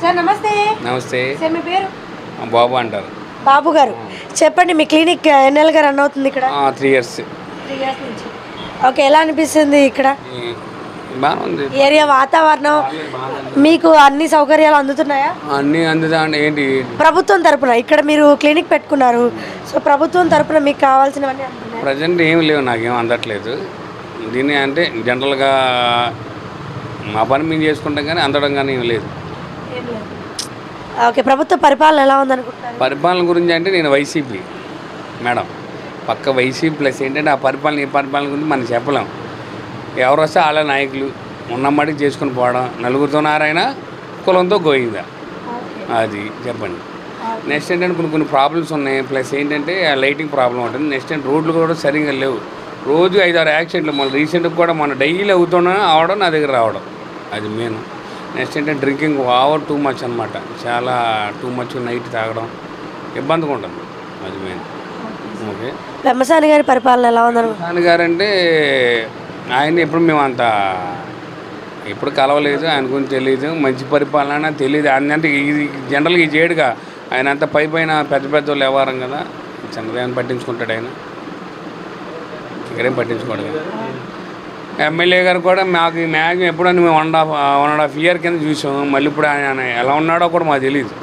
Sir నమస్తే. నమస్తే. Sir మీ పేరు? బాబు అంటారు. బాబు గారు చెప్పండి, మీ క్లినిక్ ఎన్నేళ్ళుగా రన్ అవుతుంది ఇక్కడ? 3 years. 3 years నుంచి. ఓకే, ఎలా అనిపిస్తుంది ఇక్కడ? బాగుంది. ఏరియా వాతావరణం మీకు అన్ని సౌకర్యాలు అందుతున్నాయా? అన్నీ అందుతా ఏంటి ప్రభుత్వం తరపున ఇక్కడ మీరు క్లినిక్ పెట్టుకున్నారు, సో ప్రభుత్వం తరపున మీకు కావాల్సినవన్నీ అందుతున్నాయా? ప్రజెంట్ ఏమి లేవు, నాకేం అందట్లేదు. దీన్ని అంటే జనరల్గా మా పని మేము చేసుకుంటాం కానీ అందడం కానీ ఏం లేదు. ఓకే, ప్రభుత్వ పరిపాలన ఎలా ఉందనుకుంటున్నారు? పరిపాలన గురించి అంటే నేను వైసీపీ మేడం, పక్క వైసీపీ ప్లస్ ఏంటంటే ఆ పరిపాలన ఈ పరిపాలన గురించి మనం చెప్పలేం. ఎవరు వస్తే వాళ్ళ నాయకులు ఉన్నమ్మడికి చేసుకుని పోవడం, నలుగురితో నారాయణ కులంతో గోయిందా, అది చెప్పండి. నెక్స్ట్ ఏంటంటే కొన్ని ప్రాబ్లమ్స్ ఉన్నాయి, ప్లస్ ఏంటంటే లైటింగ్ ప్రాబ్లం ఉంటుంది. నెక్స్ట్ ఏంటంటే రోడ్లు కూడా సరిగ్గా లేవు, రోజు 5-6 యాక్సిడెంట్లు. మన రీసెంట్గా కూడా మన డైలీ అవుతున్నా అవడం, నా దగ్గర రావడం, అది మెయిన్. నెక్స్ట్ ఏంటంటే డ్రింకింగ్ ఓవర్ టూ మచ్ అనమాట, చాలా టూ మచ్ నైట్ తాగడం ఇబ్బందిగా ఉంటుంది, అది మెయిన్. ఓకే, పెమ్మసాని గారి పరిపాలన ఎలా ఉందను? పెమ్మసాని గారు అంటే ఆయన ఎప్పుడు మేము అంత ఎప్పుడు కలవలేదు, ఆయన గురించి తెలియదు. మంచి పరిపాలన తెలియదు ఆయన అంటే ఇది జనరల్గా ఈ చేయడుగా. ఆయన అంతా పైన పెద్ద పెద్ద వాళ్ళు వ్యవహారం కదా, చంద్రబాబు పట్టించుకుంటాడు, ఆయన ఇక్కడేం పట్టించుకోడు కదా. ఎమ్మెల్యే గారు కూడా మాకు మ్యాక్సిమం ఎప్పుడన్నా మేము 1.5 year కింద చూసాం. మళ్ళీ ఇప్పుడు ఆయన ఎలా ఉన్నాడో కూడా మాకు తెలియదు.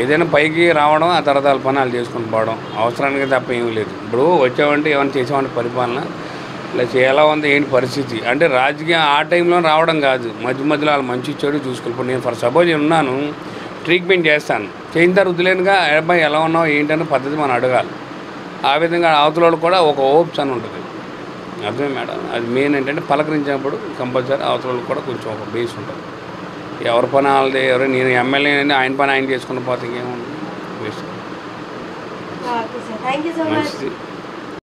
ఏదైనా పైకి రావడం, ఆ తర్వాత వాళ్ళ పని వాళ్ళు చేసుకుని పోవడం, అవసరానికి తప్ప ఏమీ లేదు. ఇప్పుడు వచ్చామంటే ఏమైనా చేసామంటే పరిపాలన ప్లస్ ఎలా ఉంది ఏంటి పరిస్థితి అంటే రాజకీయం ఆ టైంలో రావడం కాదు, మధ్యలో వాళ్ళు మంచి చెడు చూసుకుని. ఇప్పుడు నేను ఫర్ సపోజ్ ఉన్నాను, ట్రీట్మెంట్ చేస్తాను, చేయిన తర్వాత వదిలేనుగా అబ్బాయి ఎలా ఉన్నావు ఏంటనే పద్ధతి మనం అడగాలి. ఆ విధంగా అవతల వాళ్ళు కూడా ఒక హోప్స్ అని ఉంటుంది, అర్థమే మేడం. అది మెయిన్ ఏంటంటే పలకరించినప్పుడు కంపల్సరీ అవతల వాళ్ళు కూడా కొంచెం ఒక బేస్ ఉంటుంది. ఎవరి పని వాళ్ళది, నేను ఎమ్మెల్యే ఆయన పని ఆయన చేసుకుని పోతే ఇంకేముంది, waste. Thank you so much.